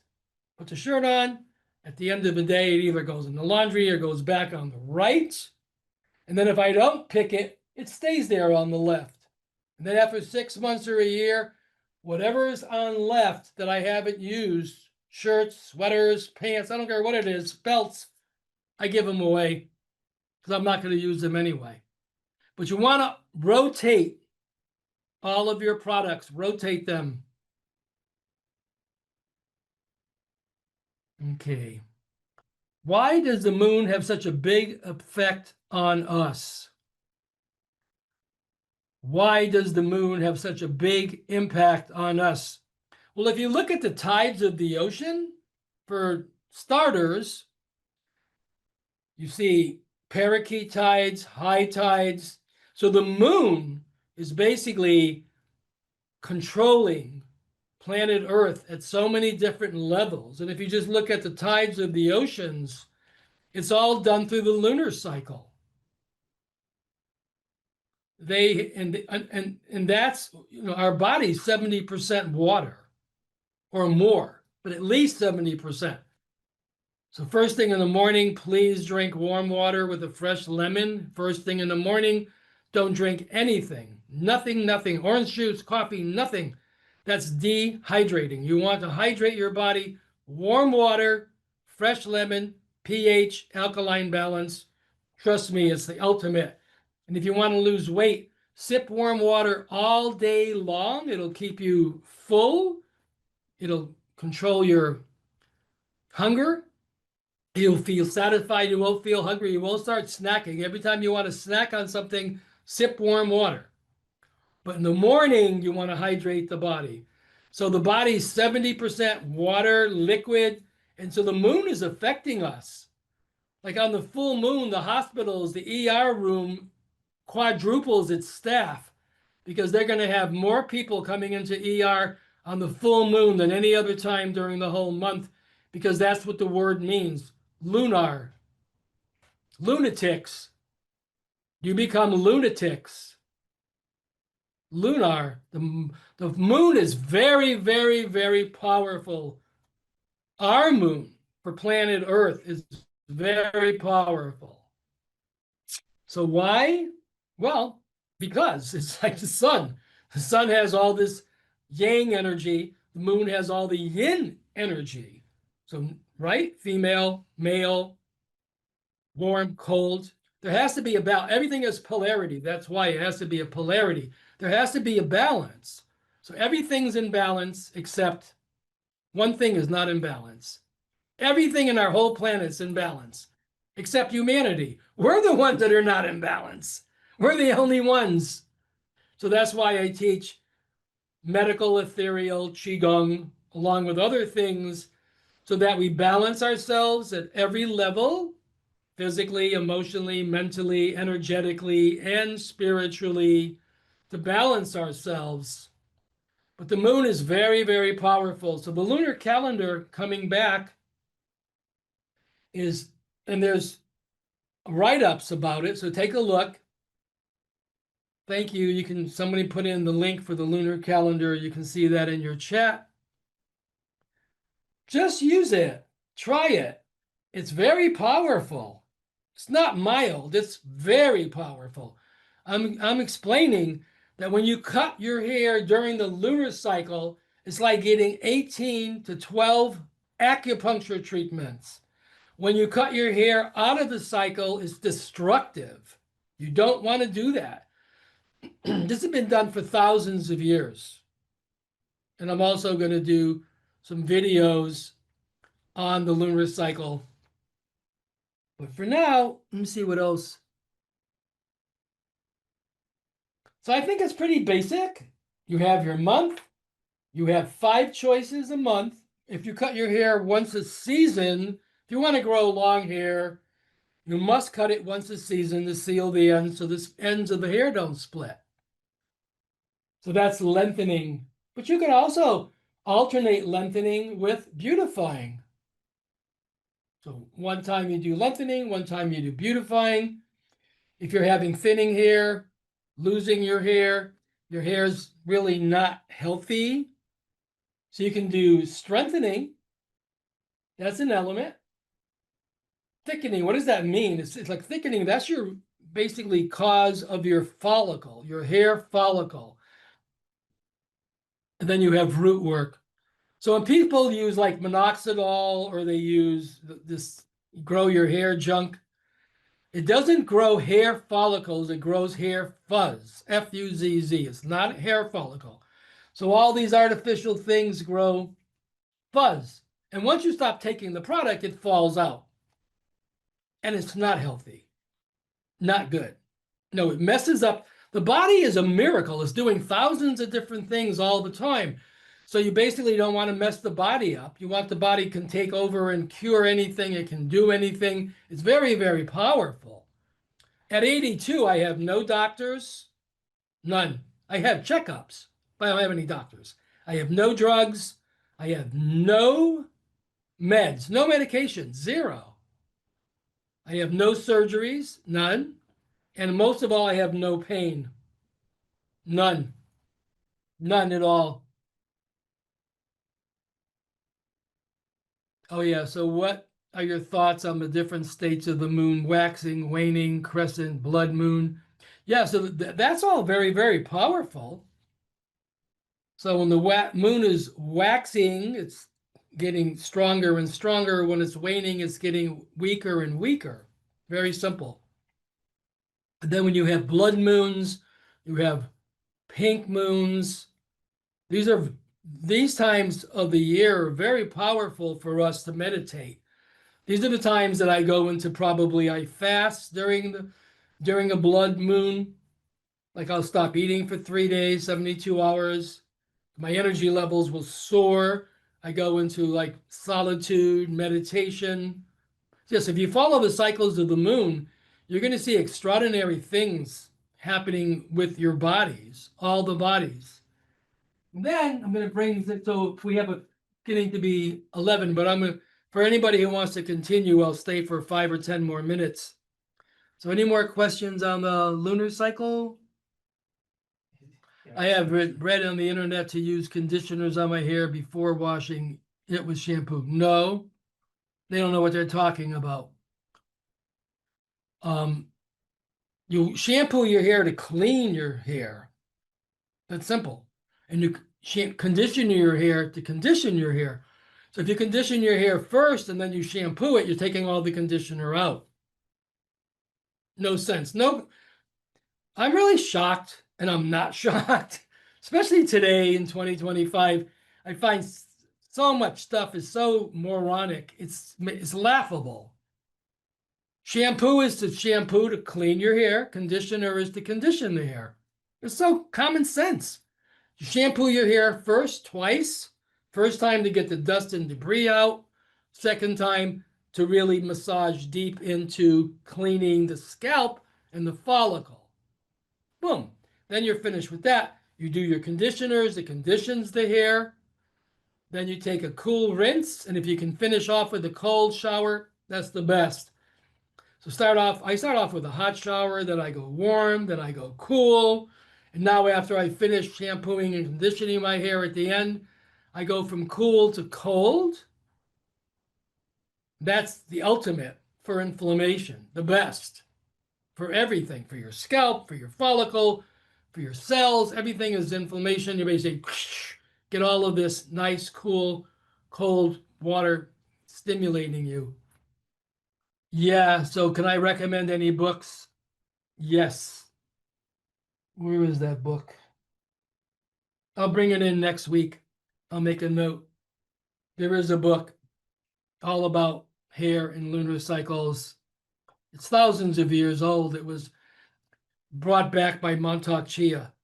S1: put the shirt on. At the end of the day, it either goes in the laundry or goes back on the right. And then if I don't pick it, it stays there on the left. And then after 6 months or a year, whatever is on left that I haven't used, shirts, sweaters, pants, I don't care what it is, belts, I give them away because I'm not going to use them anyway. But you want to rotate all of your products, rotate them. Okay. Why does the moon have such a big effect on us? Why does the moon have such a big impact on us? Well, if you look at the tides of the ocean, for starters, you see parakeet tides, high tides. So the moon is basically controlling planet Earth at so many different levels. And if you just look at the tides of the oceans, it's all done through the lunar cycle. and that's, our body's 70% water or more, but at least 70%. So first thing in the morning, please drink warm water with a fresh lemon. First thing in the morning, don't drink anything. Nothing, orange juice, coffee, nothing. That's dehydrating. You want to hydrate your body, warm water, fresh lemon, pH, alkaline balance. Trust me, it's the ultimate. And if you want to lose weight, sip warm water all day long. It'll keep you full. It'll control your hunger. You'll feel satisfied. You won't feel hungry. You won't start snacking. Every time you want to snack on something, sip warm water. But in the morning, you want to hydrate the body. So the body's 70% water, liquid. And so the moon is affecting us. Like on the full moon, the hospitals, the ER room quadruples its staff because they're going to have more people coming into ER on the full moon than any other time during the whole month, because that's what the word means. Lunar. Lunatics. You become lunatics. Lunar. The moon is very, very, very powerful. Our moon for planet Earth is very powerful. So why? Well, because it's like the sun. The sun has all this yang energy. The moon has all the yin energy. So, right? Female, male, warm, cold. There has to be everything is polarity. That's why it has to be a polarity. There has to be a balance. So everything's in balance except one thing is not in balance. Everything in our whole planet's in balance except humanity. We're the ones that are not in balance. We're the only ones. So that's why I teach medical ethereal Qigong along with other things so that we balance ourselves at every level, physically, emotionally, mentally, energetically, and spiritually, to balance ourselves. But the moon is very, very powerful. So the lunar calendar coming back is, and there's write-ups about it. So take a look. Thank you. Somebody put in the link for the lunar calendar. You can see that in your chat. Just use it. Try it. It's very powerful. It's not mild. It's very powerful. I'm explaining that when you cut your hair during the lunar cycle, it's like getting 18 to 12 acupuncture treatments. When you cut your hair out of the cycle, it's destructive. You don't want to do that. This has been done for thousands of years. And I'm also going to do some videos on the lunar cycle. But for now, let me see what else. So I think it's pretty basic. You have your month. You have 5 choices a month. If you cut your hair once a season, if you want to grow long hair, you must cut it once a season to seal the ends so the ends of the hair don't split. So that's lengthening. But you can also alternate lengthening with beautifying. So one time you do lengthening, one time you do beautifying. If you're having thinning hair, losing your hair's really not healthy. So you can do strengthening. That's an element. Thickening, what does that mean? It's like thickening, that's your basically cause of your follicle, your hair follicle. And then you have root work. So when people use like minoxidil or they use this grow your hair junk, it doesn't grow hair follicles, it grows hair fuzz, F-U-Z-Z. It's not a hair follicle. So all these artificial things grow fuzz. And once you stop taking the product, it falls out. And it's not healthy, not good. No, it messes up. The body is a miracle. It's doing thousands of different things all the time. So you basically don't want to mess the body up. You want the body can take over and cure anything. It can do anything. It's very, very powerful. At 82, I have no doctors, none. I have checkups, but I don't have any doctors. I have no drugs. I have no meds, no medication, zero. I have no surgeries, none. And most of all, I have no pain. None. None at all. Oh yeah. So what are your thoughts on the different states of the moon? Waxing, waning, crescent, blood moon. Yeah, so that's all very, very powerful. So when the moon is waxing, it's getting stronger and stronger. When it's waning, it's getting weaker and weaker. Very simple. And then when you have blood moons, you have pink moons. These times of the year are very powerful for us to meditate. These are the times that I go into probably I fast during a blood moon. Like I'll stop eating for 3 days, 72 hours. My energy levels will soar. I go into like solitude, meditation. Yes, if you follow the cycles of the moon, you're going to see extraordinary things happening with your bodies, all the bodies. And then I'm going to bring it, so we have a getting to be 11, but I'm going to, for anybody who wants to continue, I'll stay for 5 or 10 more minutes. So any more questions on the lunar cycle? I have read on the internet to use conditioners on my hair before washing it with shampoo. No, they don't know what they're talking about. You shampoo your hair to clean your hair. That's simple. And you condition your hair to condition your hair. So if you condition your hair first and then you shampoo it, you're taking all the conditioner out. No sense. No, I'm really shocked, and I'm not shocked, especially today in 2025. I find so much stuff is so moronic. It's laughable. Shampoo is to shampoo to clean your hair. Conditioner is to condition the hair. It's so common sense. You shampoo your hair first, twice. First time to get the dust and debris out. Second time to really massage deep into cleaning the scalp and the follicle. Boom. Then you're finished with that. You do your conditioners, it conditions the hair. Then you take a cool rinse. And if you can finish off with a cold shower, that's the best. So I start off with a hot shower, then I go warm, then I go cool. And now after I finish shampooing and conditioning my hair at the end, I go from cool to cold. That's the ultimate for inflammation, the best for everything, for your scalp, for your follicle, for your cells. Everything is inflammation. You basically get all of this nice, cool, cold water stimulating you. Yeah, so can I recommend any books? Yes. Where is that book? I'll bring it in next week. I'll make a note. There is a book all about hair and lunar cycles. It's thousands of years old. It was brought back by Montauk Chia.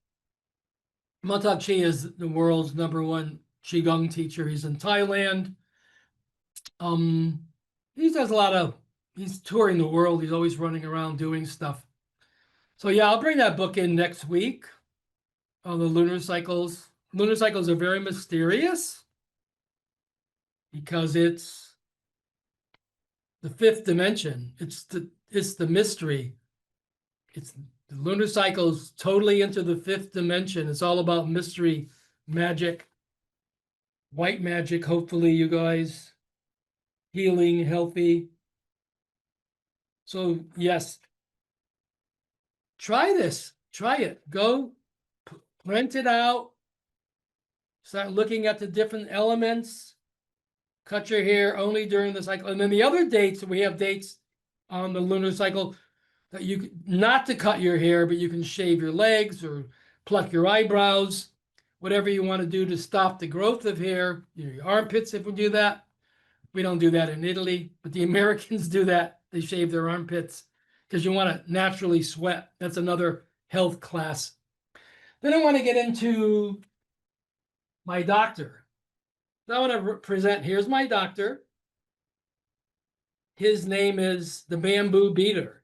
S1: Montauk Chia is the world's #1 Qigong teacher. He's in Thailand. Um, he does he's touring the world. He's always running around doing stuff. So yeah, I'll bring that book in next week on the lunar cycles. Lunar cycles are very mysterious because it's the fifth dimension. It's the mystery. It's the lunar cycles totally into the fifth dimension. It's all about mystery, magic, white magic. Hopefully, you guys healing, healthy. So yes, try this. Try it. Go print it out. Start looking at the different elements. Cut your hair only during the cycle. And then the other dates, we have dates on the lunar cycle that you not to cut your hair, but you can shave your legs or pluck your eyebrows, whatever you want to do to stop the growth of hair. Your armpits, if we do that. We don't do that in Italy, but the Americans do that. They shave their armpits because you want to naturally sweat. That's another health class. Then I want to get into my doctor. So I want to present, here's my doctor. His name is the Bamboo Beater.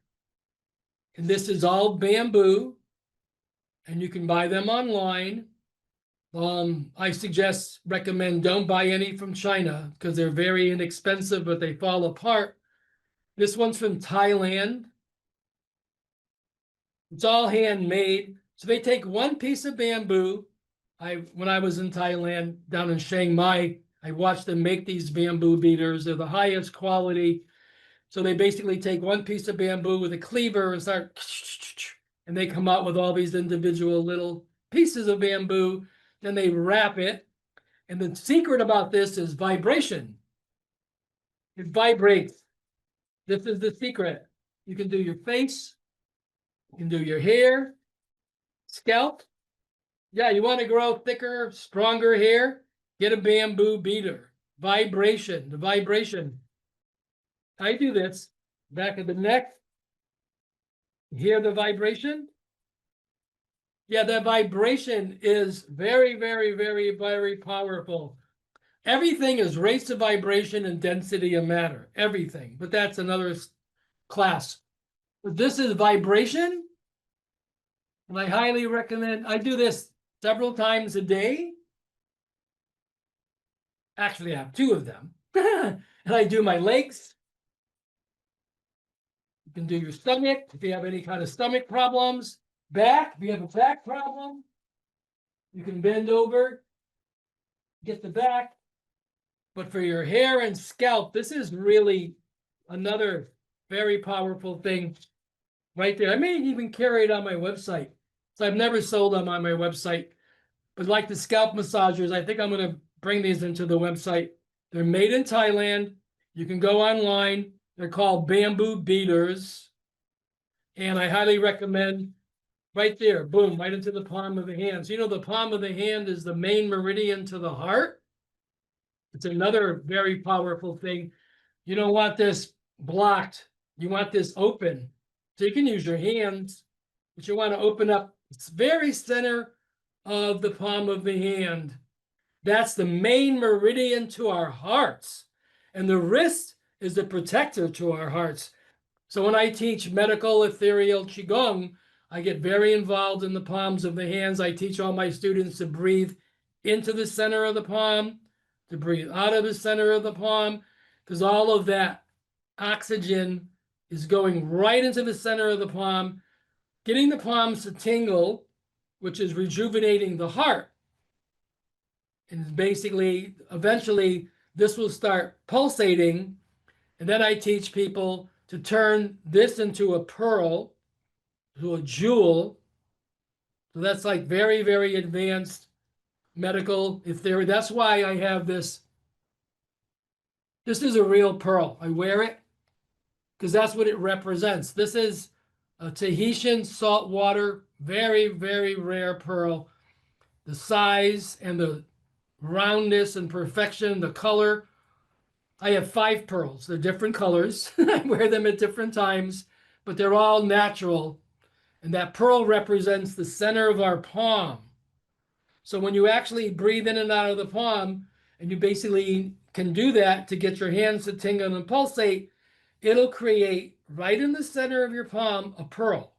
S1: And this is all bamboo, and you can buy them online. I recommend don't buy any from China because they're very inexpensive, but they fall apart. This one's from Thailand. It's all handmade. So they take one piece of bamboo. When I was in Thailand, down in Chiang Mai, I watched them make these bamboo beaters. They're the highest quality. So they basically take one piece of bamboo with a cleaver and start, and they come out with all these individual little pieces of bamboo. Then they wrap it. And the secret about this is vibration. It vibrates. This is the secret. You can do your face, you can do your hair, scalp. Yeah, you want to grow thicker, stronger hair? Get a bamboo beater. Vibration, the vibration. I do this, back of the neck. Hear the vibration? Yeah, the vibration is very, very, very, very powerful. Everything is rates of vibration and density of matter. Everything. But that's another class. But this is vibration. And I highly recommend, I do this several times a day. Actually, I have two of them. And I do my legs. You can do your stomach if you have any kind of stomach problems. Back, if you have a back problem, you can bend over, get the back. But for your hair and scalp, this is really another very powerful thing right there. I may even carry it on my website. So I've never sold them on my website. But like the scalp massagers, I think I'm going to bring these into the website. They're made in Thailand. You can go online. They're called bamboo beaters. And I highly recommend right there, boom, right into the palm of the hand. So, you know, the palm of the hand is the main meridian to the heart. It's another very powerful thing. You don't want this blocked. You want this open. So you can use your hands, but you want to open up the very center of the palm of the hand. That's the main meridian to our hearts. And the wrist is the protector to our hearts. So when I teach medical ethereal Qigong, I get very involved in the palms of the hands. I teach all my students to breathe into the center of the palm, to breathe out of the center of the palm, because all of that oxygen is going right into the center of the palm, getting the palms to tingle, which is rejuvenating the heart. And basically, eventually, this will start pulsating. And then I teach people to turn this into a pearl, to a jewel. So that's like very, very advanced medical theory. That's why I have this. This is a real pearl. I wear it because that's what it represents. This is a Tahitian saltwater, very, very rare pearl. The size and the roundness and perfection, the color. I have 5 pearls. They're different colors. I wear them at different times, but they're all natural. And that pearl represents the center of our palm. So when you actually breathe in and out of the palm, and you basically can do that to get your hands to tingle and pulsate, it'll create right in the center of your palm a pearl.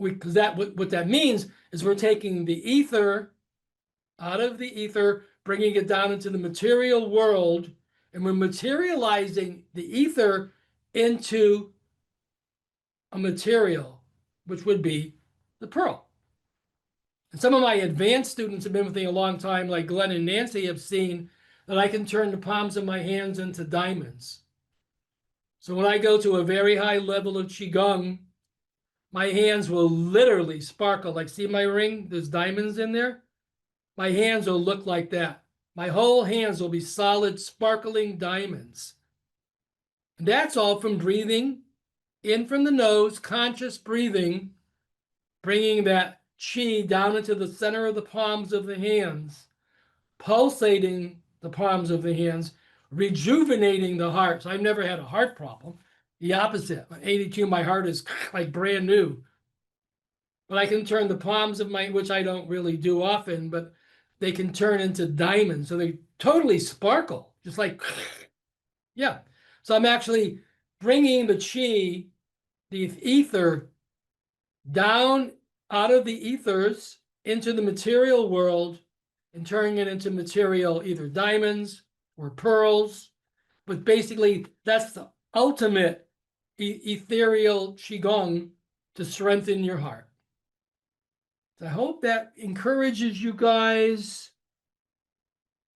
S1: Because what that means is we're taking the ether out of the ether, bringing it down into the material world, and we're materializing the ether into a material, which would be the pearl. And some of my advanced students have been with me a long time, like Glenn and Nancy, have seen that I can turn the palms of my hands into diamonds. So when I go to a very high level of Qigong, my hands will literally sparkle. Like, see my ring? There's diamonds in there. My hands will look like that. My whole hands will be solid, sparkling diamonds. And that's all from breathing in from the nose, conscious breathing, bringing that qi down into the center of the palms of the hands, pulsating the palms of the hands, rejuvenating the heart. So I've never had a heart problem. The opposite. At 82, my heart is like brand new. But I can turn the palms of my, which I don't really do often, but they can turn into diamonds. So they totally sparkle, just like, yeah. So I'm actually bringing the qi, the ether, down out of the ethers into the material world and turning it into material, either diamonds or pearls. But basically, that's the ultimate ethereal Qigong, to strengthen your heart. So I hope that encourages you guys.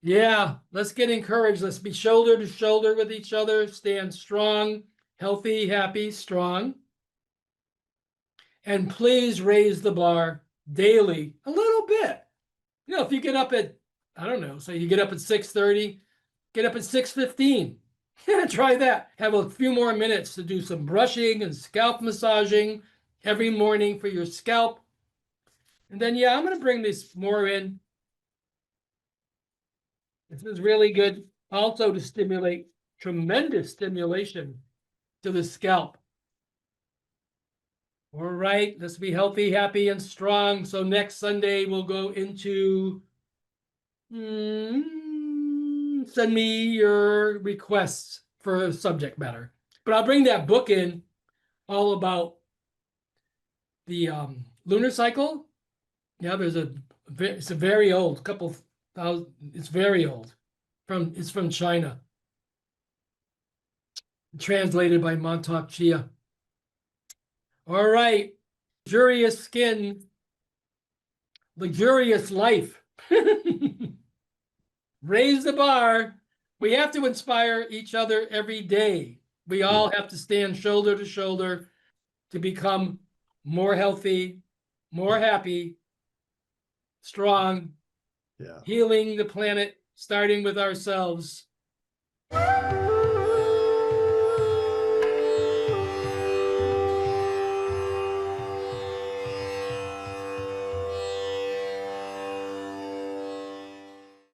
S1: Yeah, let's get encouraged. Let's be shoulder to shoulder with each other. Stand strong, healthy, happy, strong. And please raise the bar daily a little bit. You know, if you get up at, I don't know, so you get up at 6:30, get up at 6:15. Yeah, try that. Have a few more minutes to do some brushing and scalp massaging every morning for your scalp. And then, yeah, I'm going to bring this more in. This is really good also to stimulate, tremendous stimulation to the scalp. All right, let's be healthy, happy, and strong. So next Sunday, we'll go into send me your requests for subject matter. But I'll bring that book in all about the lunar cycle. Yeah, it's a very old, couple thousand, it's very old. It's from China. Translated by Montauk Chia. All right. Luxurious skin, luxurious life. Raise the bar. We have to inspire each other every day. We all have to stand shoulder to shoulder to become more healthy, more happy, strong,
S2: Yeah.
S1: healing the planet, starting with ourselves.